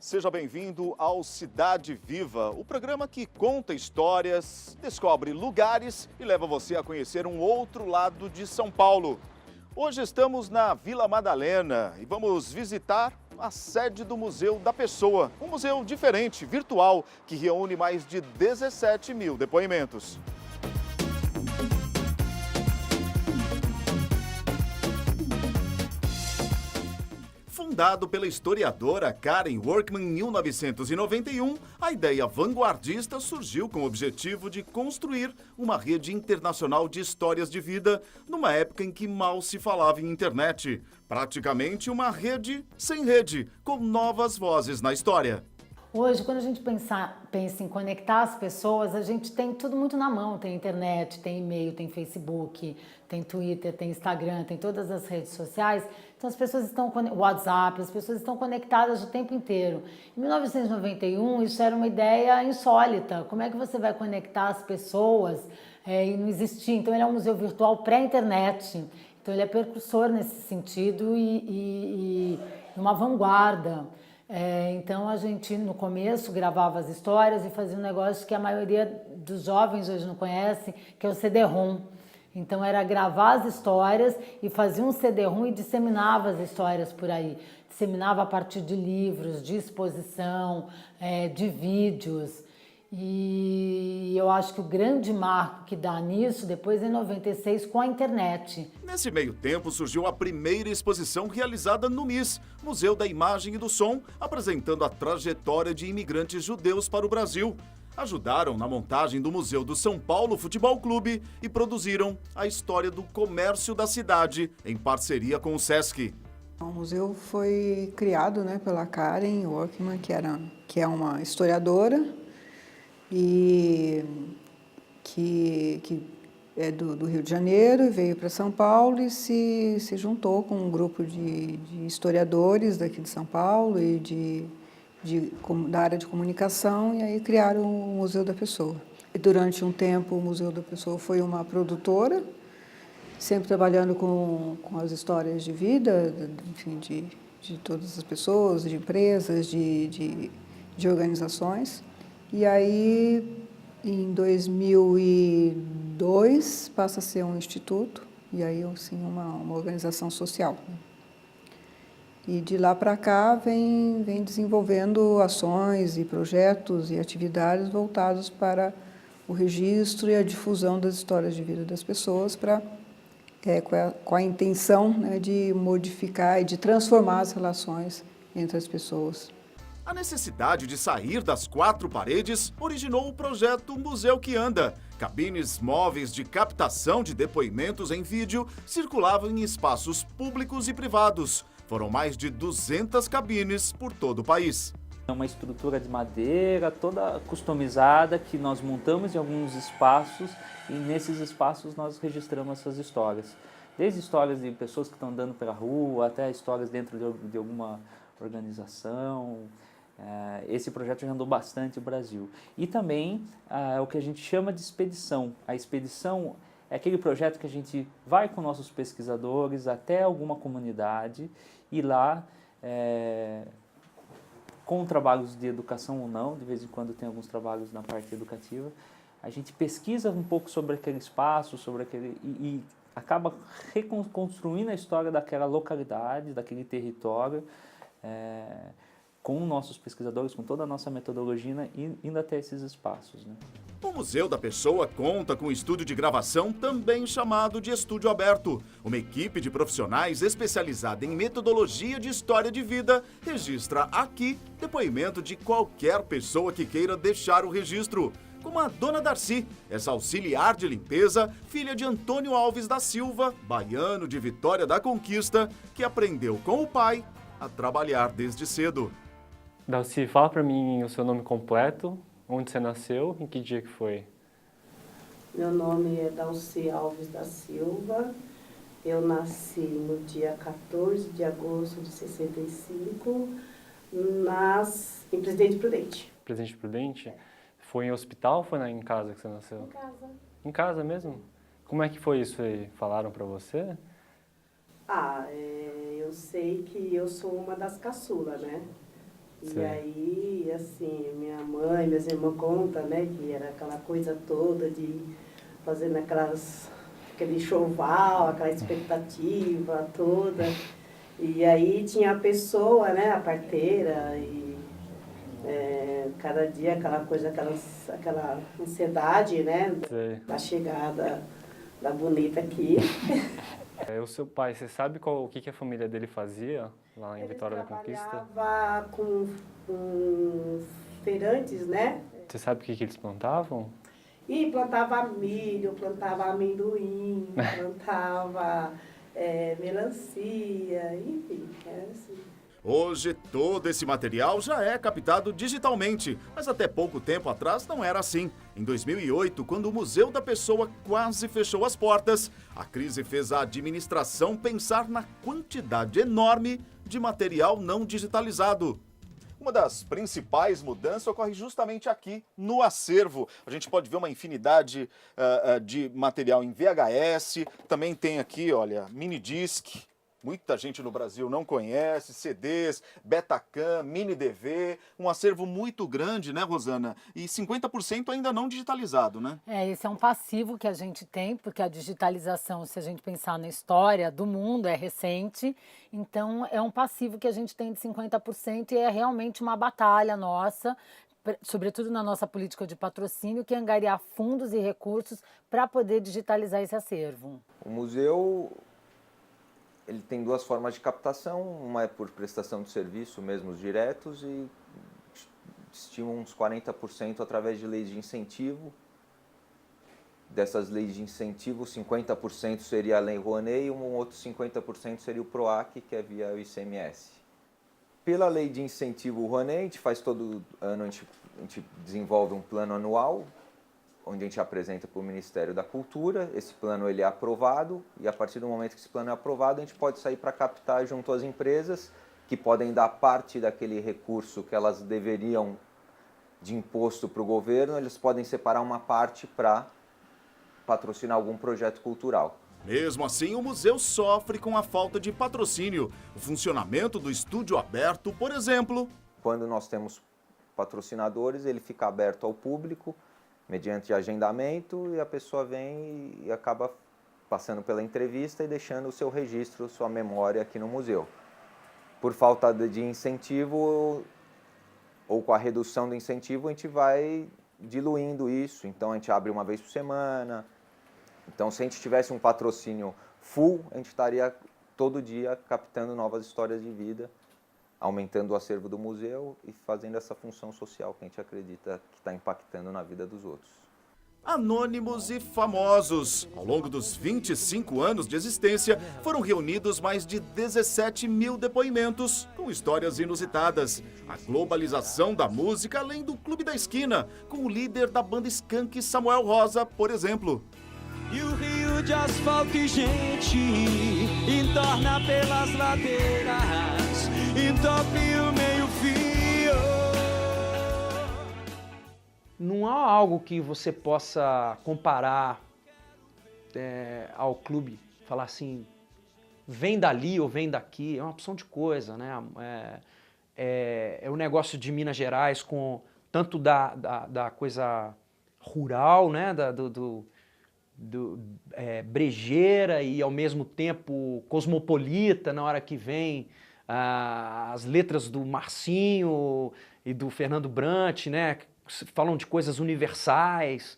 Seja bem-vindo ao Cidade Viva, o programa que conta histórias, descobre lugares e leva você a conhecer um outro lado de São Paulo. Hoje estamos na Vila Madalena e vamos visitar a sede do Museu da Pessoa, um museu diferente, virtual, que reúne mais de 17 mil depoimentos. Fundado pela historiadora Karen Workman em 1991, a ideia vanguardista surgiu com o objetivo de construir uma rede internacional de histórias de vida numa época em que mal se falava em internet. Praticamente uma rede sem rede, com novas vozes na história. Hoje, quando a gente pensa em conectar as pessoas, a gente tem tudo muito na mão. Tem internet, tem e-mail, tem Facebook, tem Twitter, tem Instagram, tem todas as redes sociais. Então as pessoas estão, WhatsApp, as pessoas estão conectadas o tempo inteiro. Em 1991, isso era uma ideia insólita. Como é que você vai conectar as pessoas e não existia? Então ele é um museu virtual pré-internet. Então ele é precursor nesse sentido e uma vanguarda. Então a gente no começo gravava as histórias e fazia um negócio que a maioria dos jovens hoje não conhece, que é o CD-ROM. Então era gravar as histórias e fazia um CD-ROM e disseminava as histórias por aí. Disseminava a partir de livros, de exposição, de vídeos. E eu acho que o grande marco que dá nisso depois é em 96 com a internet. Nesse meio tempo surgiu a primeira exposição realizada no MIS, Museu da Imagem e do Som, apresentando a trajetória de imigrantes judeus para o Brasil. Ajudaram na montagem do Museu do São Paulo Futebol Clube e produziram a história do comércio da cidade em parceria com o Sesc. O museu foi criado, pela Karen Workman, que é uma historiadora e que é do Rio de Janeiro, veio para São Paulo e se juntou com um grupo de historiadores daqui de São Paulo e da área de comunicação, e aí criaram o Museu da Pessoa. E durante um tempo o Museu da Pessoa foi uma produtora, sempre trabalhando com as histórias de vida, enfim, de todas as pessoas, de empresas, de organizações. E aí, em 2002, passa a ser um instituto, e aí, assim, uma organização social. E de lá para cá vem desenvolvendo ações e projetos e atividades voltados para o registro e a difusão das histórias de vida das pessoas com a intenção de modificar e de transformar as relações entre as pessoas. A necessidade de sair das quatro paredes originou o projeto Museu que Anda. Cabines móveis de captação de depoimentos em vídeo circulavam em espaços públicos e privados. Foram mais de 200 cabines por todo o país. É uma estrutura de madeira toda customizada que nós montamos em alguns espaços e nesses espaços nós registramos essas histórias. Desde histórias de pessoas que estão andando pela rua até histórias dentro de alguma organização. Esse projeto já andou bastante no Brasil. E também o que a gente chama de expedição. A expedição é aquele projeto que a gente vai com nossos pesquisadores até alguma comunidade e lá, com trabalhos de educação ou não, de vez em quando tem alguns trabalhos na parte educativa, a gente pesquisa um pouco sobre aquele espaço, e acaba reconstruindo a história daquela localidade, daquele território, com nossos pesquisadores, com toda a nossa metodologia, indo até esses espaços. O Museu da Pessoa conta com um estúdio de gravação também chamado de Estúdio Aberto. Uma equipe de profissionais especializada em metodologia de história de vida registra aqui depoimento de qualquer pessoa que queira deixar o registro. Como a dona Darcy, essa auxiliar de limpeza, filha de Antônio Alves da Silva, baiano de Vitória da Conquista, que aprendeu com o pai a trabalhar desde cedo. Darcy, fala para mim o seu nome completo, onde você nasceu, em que dia que foi? Meu nome é Darcy Alves da Silva. Eu nasci no dia 14 de agosto de 65, em Presidente Prudente. Presidente Prudente? Foi em hospital ou foi em casa que você nasceu? Em casa. Em casa mesmo? Como é que foi isso aí? Falaram para você? Eu sei que eu sou uma das caçulas, né? E aí, assim, minha mãe, minhas irmãs contam, né, que era aquela coisa toda de fazendo aquele enxoval, aquela expectativa toda. E aí tinha a pessoa, né, a parteira, e cada dia aquela coisa, aquela ansiedade, né, da chegada da bonita aqui. O seu pai, você sabe o que a família dele fazia lá em Vitória da Conquista? Trabalhava com feirantes, né? Você sabe o que eles plantavam? E plantava milho, plantava amendoim, plantava melancia, enfim, era assim. Hoje, todo esse material já é captado digitalmente, mas até pouco tempo atrás não era assim. Em 2008, quando o Museu da Pessoa quase fechou as portas, a crise fez a administração pensar na quantidade enorme de material não digitalizado. Uma das principais mudanças ocorre justamente aqui, no acervo. A gente pode ver uma infinidade de material em VHS, também tem aqui, olha, minidisc. Muita gente no Brasil não conhece, CDs, Betacam, Mini DV, um acervo muito grande, né, Rosana? E 50% ainda não digitalizado, né? Esse é um passivo que a gente tem, porque a digitalização, se a gente pensar na história do mundo, é recente. Então, é um passivo que a gente tem de 50% e é realmente uma batalha nossa, sobretudo na nossa política de patrocínio, que é angariar fundos e recursos para poder digitalizar esse acervo. O museu... ele tem duas formas de captação, uma é por prestação de serviço, mesmo os diretos, e estimam uns 40% através de leis de incentivo. Dessas leis de incentivo, 50% seria a Lei Rouanet e um outro 50% seria o PROAC, que é via o ICMS. Pela lei de incentivo Rouanet, a gente faz todo ano, a gente desenvolve um plano anual, onde a gente apresenta para o Ministério da Cultura. Esse plano ele é aprovado e a partir do momento que esse plano é aprovado, a gente pode sair para captar junto às empresas que podem dar parte daquele recurso que elas deveriam de imposto para o governo, eles podem separar uma parte para patrocinar algum projeto cultural. Mesmo assim, o museu sofre com a falta de patrocínio. O funcionamento do estúdio aberto, por exemplo. Quando nós temos patrocinadores, ele fica aberto ao público, mediante agendamento, e a pessoa vem e acaba passando pela entrevista e deixando o seu registro, sua memória aqui no museu. Por falta de incentivo, ou com a redução do incentivo, a gente vai diluindo isso. Então, a gente abre uma vez por semana. Então, se a gente tivesse um patrocínio full, a gente estaria todo dia captando novas histórias de vida, aumentando o acervo do museu e fazendo essa função social que a gente acredita que está impactando na vida dos outros. Anônimos e famosos. Ao longo dos 25 anos de existência, foram reunidos mais de 17 mil depoimentos com histórias inusitadas. A globalização da música, além do Clube da Esquina, com o líder da banda Skank, Samuel Rosa, por exemplo. E o rio de asfalto e gente entorna pelas ladeiras, entope o meio-fio. Não há algo que você possa comparar ao clube, falar assim, vem dali ou vem daqui, é uma opção de coisa, né? É o negócio de Minas Gerais com tanto da coisa rural, né? Brejeira e ao mesmo tempo cosmopolita na hora que vem as letras do Marcinho e do Fernando Brant, né, falam de coisas universais.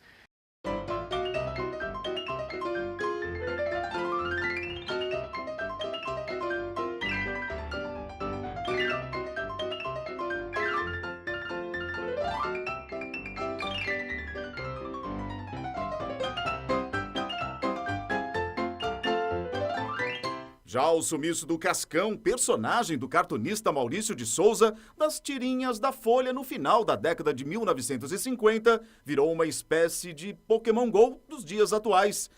Já o sumiço do Cascão, personagem do cartunista Maurício de Souza, das tirinhas da Folha no final da década de 1950, virou uma espécie de Pokémon GO dos dias atuais.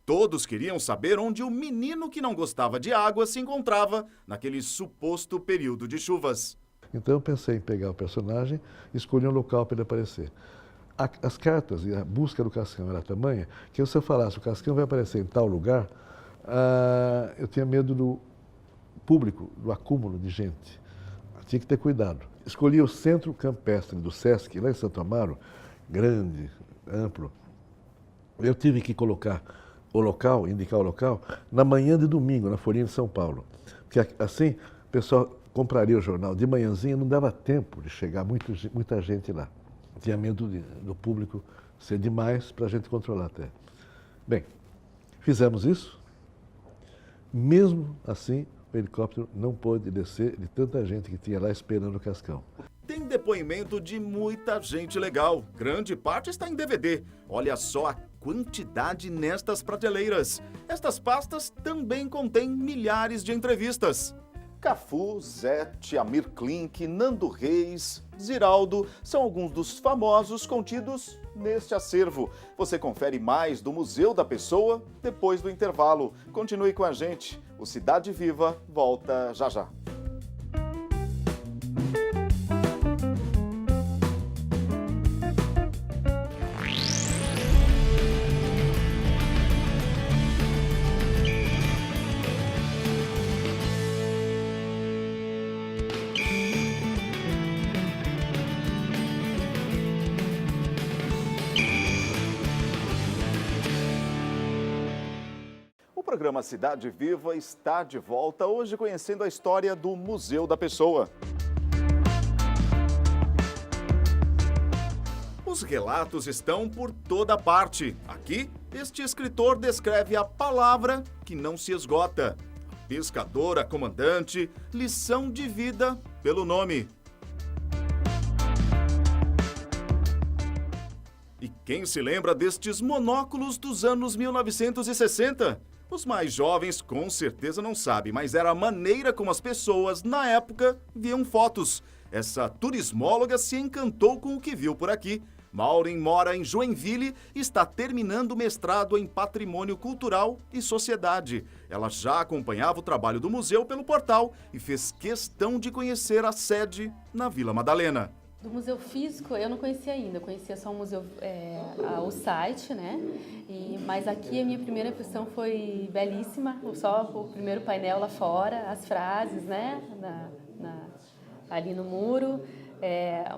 Todos queriam saber onde o menino que não gostava de água se encontrava naquele suposto período de chuvas. Então eu pensei em pegar o personagem e escolher um local para ele aparecer. As cartas e a busca do Cascão era tamanha que se eu falasse o Cascão vai aparecer em tal lugar, eu tinha medo do público, do acúmulo de gente. Tinha que ter cuidado. escolhi o Centro Campestre do Sesc, lá em Santo Amaro, grande, amplo. Eu tive que colocar o local, indicar o local, na manhã de domingo, na Folhinha de São Paulo. Porque assim, o pessoal compraria o jornal de manhãzinha, não dava tempo de chegar muita gente lá. Tinha medo do público ser demais para a gente controlar até. Bem, fizemos isso. Mesmo assim, o helicóptero não pôde descer de tanta gente que tinha lá esperando o Cascão. Tem depoimento de muita gente legal. Grande parte está em DVD. Olha só a quantidade nestas prateleiras. Estas pastas também contêm milhares de entrevistas. Cafu, Zete, Amir Klink, Nando Reis, Ziraldo são alguns dos famosos contidos neste acervo. Você confere mais do Museu da Pessoa depois do intervalo. Continue com a gente. O Cidade Viva volta já já. O programa Cidade Viva está de volta, hoje conhecendo a história do Museu da Pessoa. Os relatos estão por toda parte. Aqui, este escritor descreve a palavra que não se esgota. Pescadora, comandante, lição de vida pelo nome. E quem se lembra destes monóculos dos anos 1960? Os mais jovens com certeza não sabem, mas era a maneira como as pessoas, na época, viam fotos. Essa turismóloga se encantou com o que viu por aqui. Maureen mora em Joinville e está terminando o mestrado em Patrimônio Cultural e Sociedade. Ela já acompanhava o trabalho do museu pelo portal e fez questão de conhecer a sede na Vila Madalena. Do museu físico eu não conhecia ainda, eu conhecia só o museu, o site, né? Mas aqui a minha primeira impressão foi belíssima, só o primeiro painel lá fora, as frases, né? Ali no muro,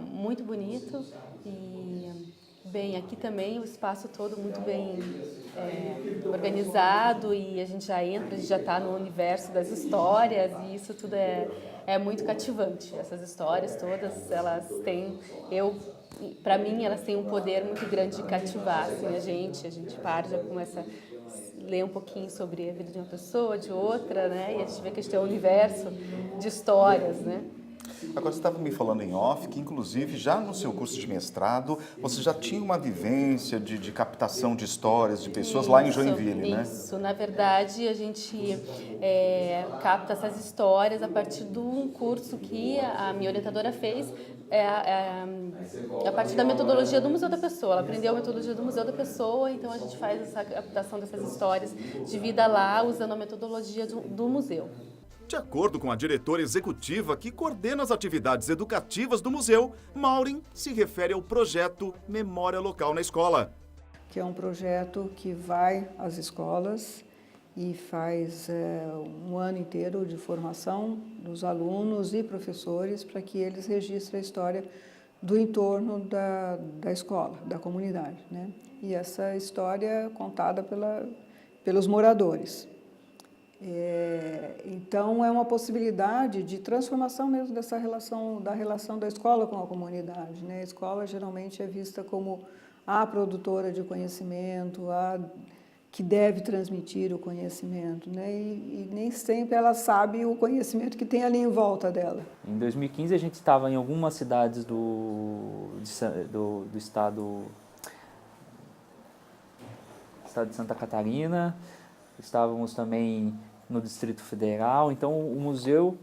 muito bonito. E, bem, aqui também o espaço todo muito bem organizado e a gente já entra, a gente já está no universo das histórias e isso tudo é muito cativante. Essas histórias todas, elas têm, para mim, elas têm um poder muito grande de cativar assim, a gente para, já começa a ler um pouquinho sobre a vida de uma pessoa, de outra, né? E a gente vê que a gente tem um universo de histórias, né? Agora, você estava me falando em off que, inclusive, já no seu curso de mestrado, você já tinha uma vivência de captação de histórias de pessoas lá em Joinville, né? Isso, na verdade, a gente capta essas histórias a partir de um curso que a minha orientadora fez, a partir da metodologia do Museu da Pessoa. Ela aprendeu a metodologia do Museu da Pessoa, então a gente faz essa captação dessas histórias de vida lá, usando a metodologia do museu. De acordo com a diretora executiva que coordena as atividades educativas do museu, Maureen se refere ao projeto Memória Local na Escola. Que é um projeto que vai às escolas e faz um ano inteiro de formação dos alunos e professores para que eles registrem a história do entorno da escola, da comunidade, né? E essa história é contada pelos moradores. Então, é uma possibilidade de transformação mesmo da relação da escola com a comunidade, né? A escola geralmente é vista como a produtora de conhecimento, que deve transmitir o conhecimento, né? E nem sempre ela sabe o conhecimento que tem ali em volta dela. Em 2015 a gente estava em algumas cidades do estado de Santa Catarina, estávamos também no Distrito Federal. Então o museu,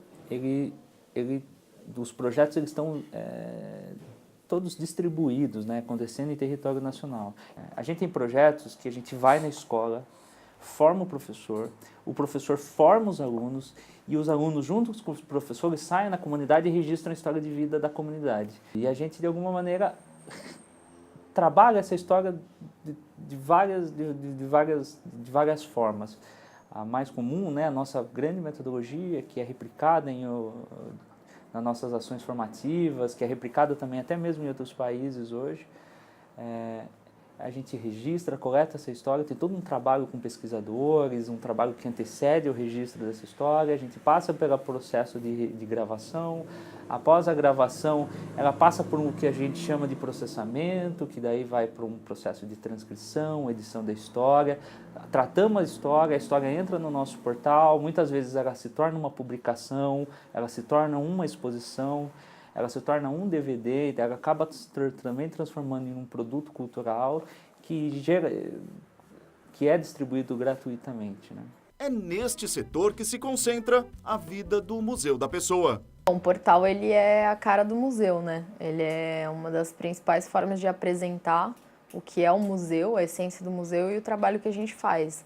os projetos eles estão todos distribuídos, né, acontecendo em território nacional. A gente tem projetos que a gente vai na escola, forma o professor forma os alunos e os alunos juntos com os professores saem na comunidade e registram a história de vida da comunidade. E a gente de alguma maneira trabalha essa história de várias formas. A mais comum, né, a nossa grande metodologia, que é replicada nas nossas ações formativas, que é replicada também até mesmo em outros países hoje. A gente registra, coleta essa história, tem todo um trabalho com pesquisadores, um trabalho que antecede o registro dessa história, a gente passa pelo processo de gravação, após a gravação ela passa por o que a gente chama de processamento, que daí vai para um processo de transcrição, edição da história, tratamos a história entra no nosso portal, muitas vezes ela se torna uma publicação, ela se torna uma exposição, ela se torna um DVD, ela acaba também transformando em um produto cultural que é distribuído gratuitamente, né? É neste setor que se concentra a vida do Museu da Pessoa. O portal ele é a cara do museu, né? Ele é uma das principais formas de apresentar o que é o museu, a essência do museu e o trabalho que a gente faz.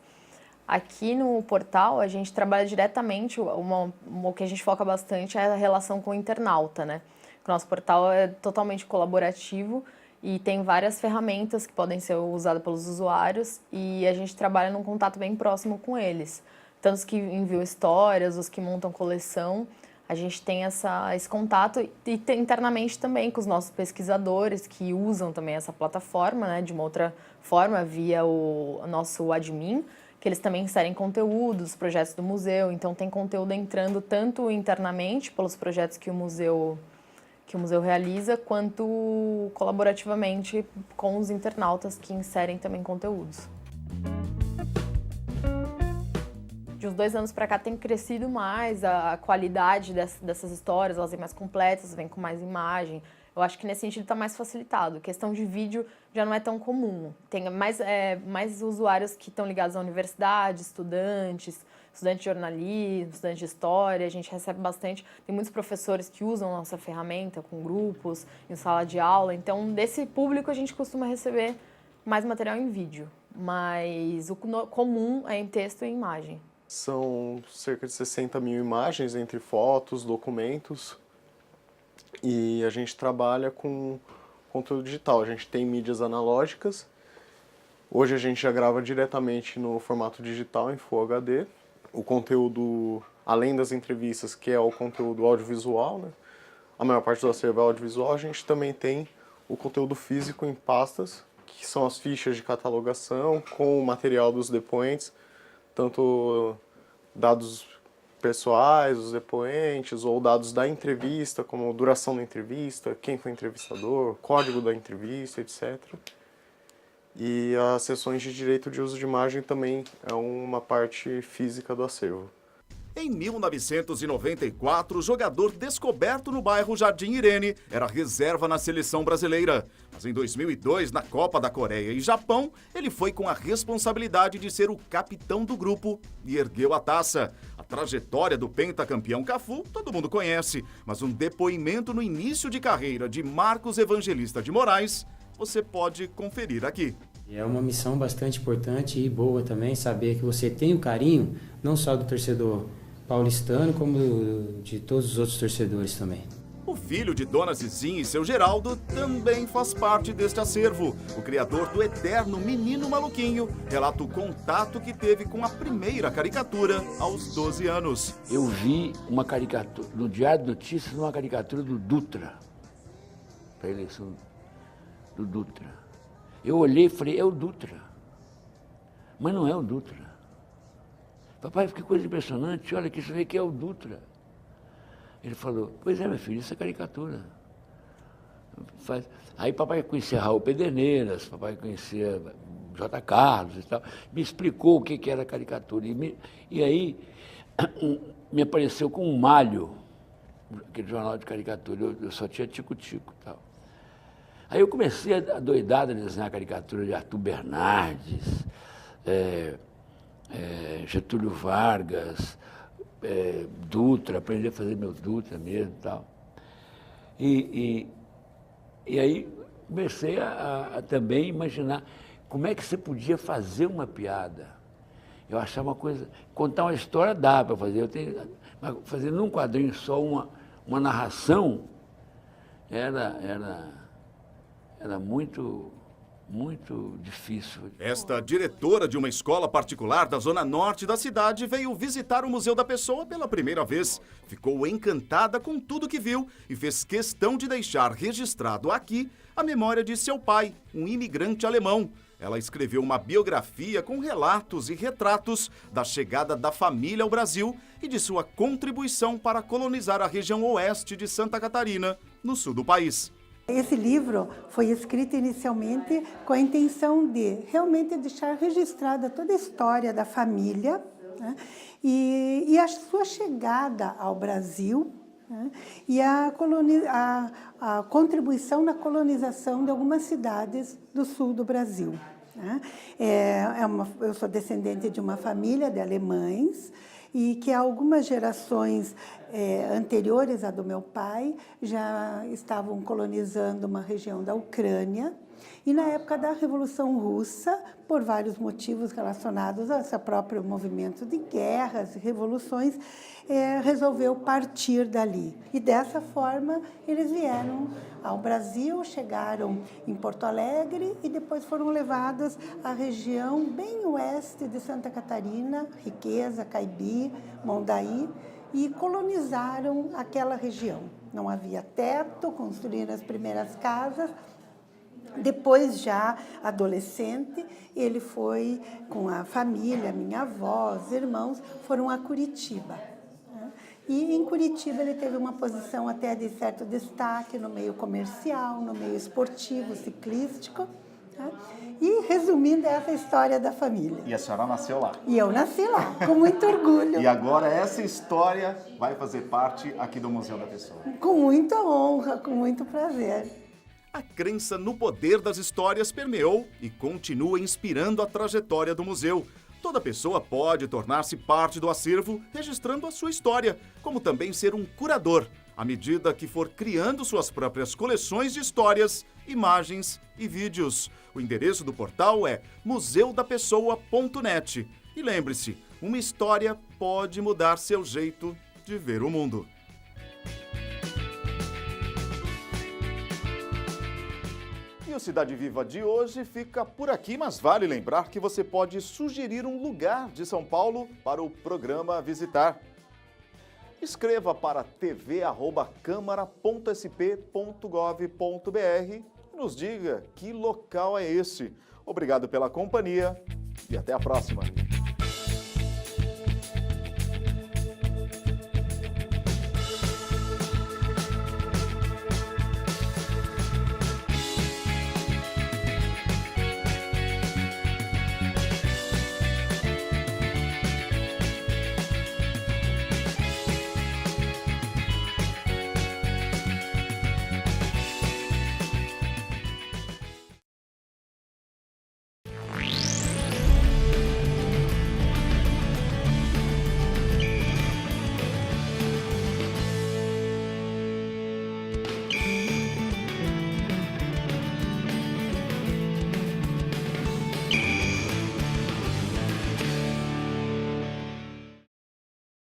Aqui no portal a gente trabalha diretamente, o que a gente foca bastante é a relação com o internauta, né? O nosso portal é totalmente colaborativo e tem várias ferramentas que podem ser usadas pelos usuários e a gente trabalha num contato bem próximo com eles. Tanto os que enviam histórias, os que montam coleção, a gente tem esse contato e tem internamente também com os nossos pesquisadores que usam também essa plataforma, né, de uma outra forma, via o nosso admin, que eles também inserem conteúdo dos projetos do museu, então tem conteúdo entrando tanto internamente pelos projetos que o museu realiza, quanto colaborativamente com os internautas que inserem também conteúdos. De uns 2 anos para cá tem crescido mais a qualidade dessas histórias, elas vêm mais completas, vêm com mais imagem. Eu acho que nesse sentido está mais facilitado. A questão de vídeo já não é tão comum. Tem mais usuários que estão ligados à universidade, estudantes de jornalismo, estudantes de história, a gente recebe bastante. Tem muitos professores que usam a nossa ferramenta com grupos, em sala de aula. Então, desse público, a gente costuma receber mais material em vídeo. Mas o comum é em texto e imagem. São cerca de 60 mil imagens entre fotos, documentos. E a gente trabalha com conteúdo digital. A gente tem mídias analógicas. Hoje a gente já grava diretamente no formato digital, em Full HD. O conteúdo, além das entrevistas, que é o conteúdo audiovisual, né? A maior parte do acervo é audiovisual, a gente também tem o conteúdo físico em pastas, que são as fichas de catalogação, com o material dos depoentes, tanto dados pessoais, os depoentes, ou dados da entrevista, como duração da entrevista, quem foi o entrevistador, código da entrevista, etc. E as sessões de direito de uso de imagem também é uma parte física do acervo. Em 1994, o jogador descoberto no bairro Jardim Irene era reserva na seleção brasileira. Mas em 2002, na Copa da Coreia e Japão, ele foi com a responsabilidade de ser o capitão do grupo e ergueu a taça. A trajetória do pentacampeão Cafu todo mundo conhece, mas um depoimento no início de carreira de Marcos Evangelista de Moraes você pode conferir aqui. É uma missão bastante importante e boa também saber que você tem o carinho, não só do torcedor paulistano, como de todos os outros torcedores também. O filho de Dona Zizinha e seu Geraldo também faz parte deste acervo. O criador do eterno Menino Maluquinho relata o contato que teve com a primeira caricatura aos 12 anos. Eu vi uma caricatura, no Diário de Notícias, uma caricatura do Dutra, para a eleição do Dutra. Eu olhei e falei, é o Dutra. Mas não é o Dutra. Papai, que coisa impressionante, olha que isso aqui é o Dutra. Ele falou, pois é, meu filho, isso é caricatura. Aí papai conhecia Raul Pederneiras, papai conhecia J. Carlos e tal, me explicou o que era caricatura. E aí me apareceu com um Malho, aquele jornal de caricatura, eu só tinha Tico-Tico e tal. Aí eu comecei a doidada a desenhar a caricatura de Arthur Bernardes, Getúlio Vargas, Dutra, aprendi a fazer meu Dutra mesmo e tal. E aí comecei a também imaginar como é que você podia fazer uma piada. Eu achava uma coisa, contar uma história dá para fazer, mas fazer num quadrinho só uma narração era muito muito difícil. Esta diretora de uma escola particular da zona norte da cidade veio visitar o Museu da Pessoa pela primeira vez. Ficou encantada com tudo que viu e fez questão de deixar registrado aqui a memória de seu pai, um imigrante alemão. Ela escreveu uma biografia com relatos e retratos da chegada da família ao Brasil e de sua contribuição para colonizar a região oeste de Santa Catarina, no sul do país. Esse livro foi escrito inicialmente com a intenção de realmente deixar registrada toda a história da família, né, e a sua chegada ao Brasil, né, e a contribuição na colonização de algumas cidades do sul do Brasil. Né. Eu sou descendente de uma família de alemães, e que há algumas gerações anteriores à do meu pai já estavam colonizando uma região da Ucrânia. E na época da Revolução Russa, por vários motivos relacionados a esse próprio movimento de guerras e revoluções, resolveu partir dali. E dessa forma eles vieram ao Brasil, chegaram em Porto Alegre e depois foram levados à região bem oeste de Santa Catarina, Riqueza, Caibi, Mondaí, e colonizaram aquela região. Não havia teto, construíram as primeiras casas. Depois, já adolescente, ele foi com a família, minha avó, os irmãos, foram a Curitiba. E em Curitiba ele teve uma posição até de certo destaque no meio comercial, no meio esportivo, ciclístico. E, resumindo, essa é a história da família. E a senhora nasceu lá? E eu nasci lá, com muito orgulho. E agora essa história vai fazer parte aqui do Museu da Pessoa. Com muita honra, com muito prazer. A crença no poder das histórias permeou e continua inspirando a trajetória do museu. Toda pessoa pode tornar-se parte do acervo registrando a sua história, como também ser um curador, à medida que for criando suas próprias coleções de histórias, imagens e vídeos. O endereço do portal é museudapessoa.net. E lembre-se, uma história pode mudar seu jeito de ver o mundo. E o Cidade Viva de hoje fica por aqui, mas vale lembrar que você pode sugerir um lugar de São Paulo para o programa visitar. Escreva para tv@câmara.sp.gov.br e nos diga que local é esse. Obrigado pela companhia e até a próxima.